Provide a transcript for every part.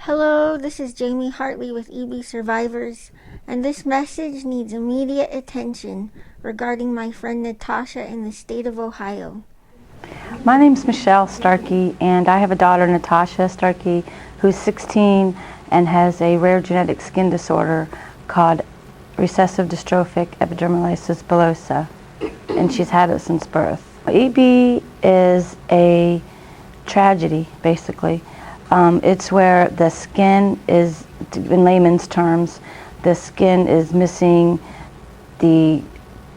Hello, this is Jamie Hartley with EB Survivors, and this message needs immediate attention regarding my friend Natasha in the state of Ohio. My name's Michelle Starkey, and I have a daughter, Natasha Starkey, who's 16 and has a rare genetic skin disorder called recessive dystrophic epidermolysis bullosa, and she's had it since birth. EB is a tragedy, basically. It's where the skin is, in layman's terms, the skin is missing the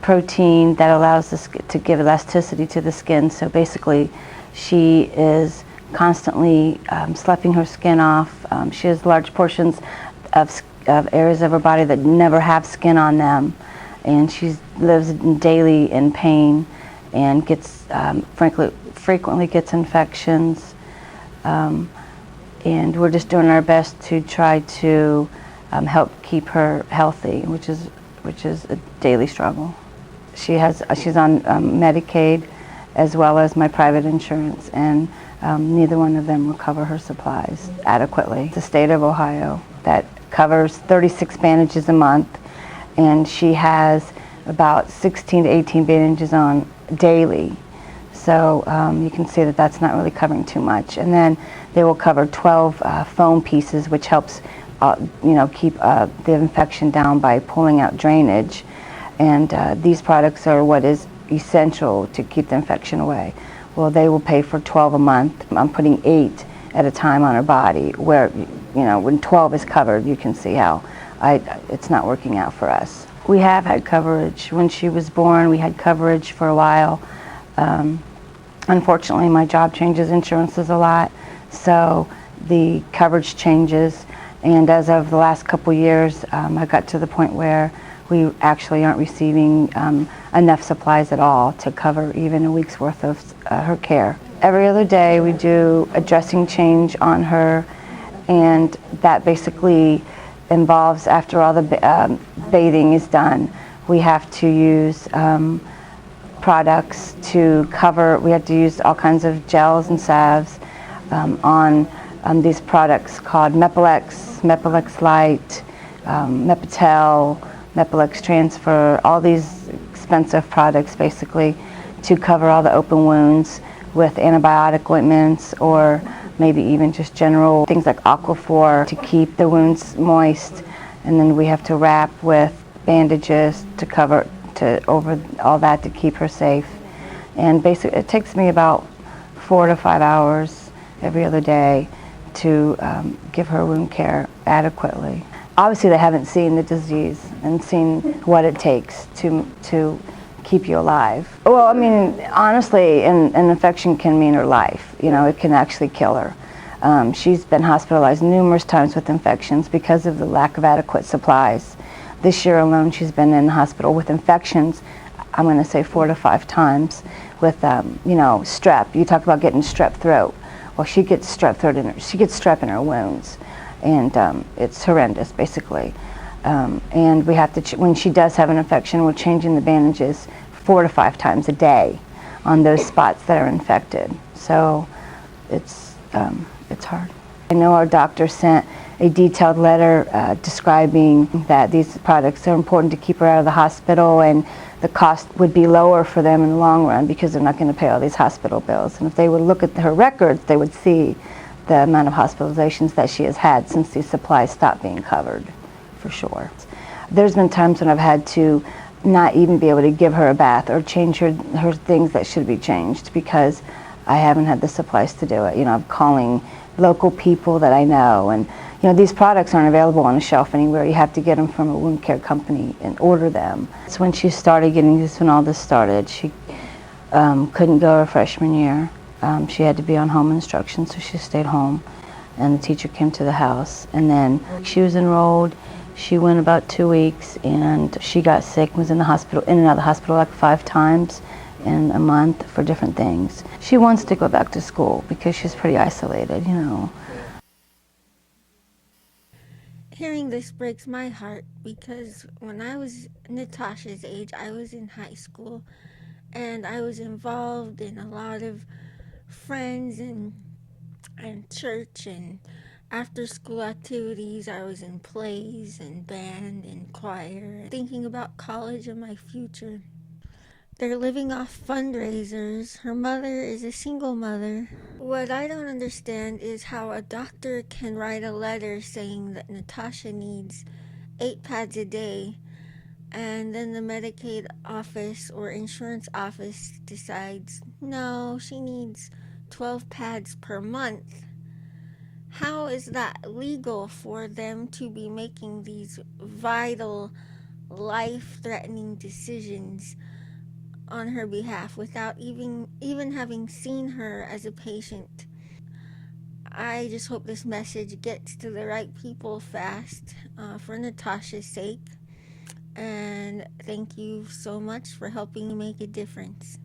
protein that allows to give elasticity to the skin. So basically, she is constantly sloughing her skin off. She has large portions of areas of her body that never have skin on them, and she lives daily in pain and gets, frequently gets infections. And we're just doing our best to try to help keep her healthy, which is a daily struggle. She's on Medicaid as well as my private insurance, and neither one of them will cover her supplies adequately. The state of Ohio that covers 36 bandages a month, and she has about 16 to 18 bandages on daily. So you can see that that's not really covering too much. And then they will cover 12 foam pieces, which helps keep the infection down by pulling out drainage. And these products are what is essential to keep the infection away. Well, they will pay for 12 a month. I'm putting 8 at a time on her body, where, when 12 is covered, you can see how it's not working out for us. We have had coverage. When she was born, we had coverage for a while. Unfortunately, my job changes insurances a lot, so the coverage changes. And as of the last couple years, I got to the point where we actually aren't receiving enough supplies at all to cover even a week's worth of her care. Every other day we do a dressing change on her, and that basically involves, after all the bathing is done, we have to use products to cover. We have to use all kinds of gels and salves on these products called Mepilex, Mepilex Light, Mepitel, Mepilex Transfer, all these expensive products basically to cover all the open wounds, with antibiotic ointments or maybe even just general things like Aquaphor to keep the wounds moist. And then we have to wrap with bandages to cover over all that to keep her safe. And basically it takes me about 4 to 5 hours every other day to give her wound care adequately. Obviously they haven't seen the disease and seen what it takes to keep you alive. Well, I mean, honestly, an infection can mean her life. It can actually kill her. She's been hospitalized numerous times with infections because of the lack of adequate supplies. This year alone, she's been in the hospital with infections, I'm going to say 4 to 5 times, with, strep. You talk about getting strep throat. Well, she gets strep throat she gets strep in her wounds, and it's horrendous, basically. And we have to, when she does have an infection, we're changing the bandages 4 to 5 times a day on those spots that are infected. So it's hard. I know our doctor sent a detailed letter describing that these products are important to keep her out of the hospital, and the cost would be lower for them in the long run because they're not going to pay all these hospital bills. And if they would look at her records, they would see the amount of hospitalizations that she has had since these supplies stopped being covered, for sure. There's been times when I've had to not even be able to give her a bath or change her things that should be changed because I haven't had the supplies to do it. I'm calling local people that I know, and these products aren't available on the shelf anywhere. You have to get them from a wound care company and order them. So when she started getting this, when all this started, she couldn't go her freshman year. She had to be on home instruction, so she stayed home, and the teacher came to the house. And then she was enrolled. She went about 2 weeks, and she got sick, was in the hospital, in and out of the hospital like 5 times in a month for different things. She wants to go back to school because she's pretty isolated, Hearing this breaks my heart because when I was Natasha's age, I was in high school and I was involved in a lot of friends and church, and After school activities, I was in plays and band and choir, thinking about college and my future. They're living off fundraisers. Her mother is a single mother. What I don't understand is how a doctor can write a letter saying that Natasha needs 8 pads a day, and then the Medicaid office or insurance office decides, no, she needs 12 pads per month. How is that legal for them to be making these vital, life-threatening decisions on her behalf without even having seen her as a patient? I just hope this message gets to the right people fast, for Natasha's sake. And thank you so much for helping me make a difference.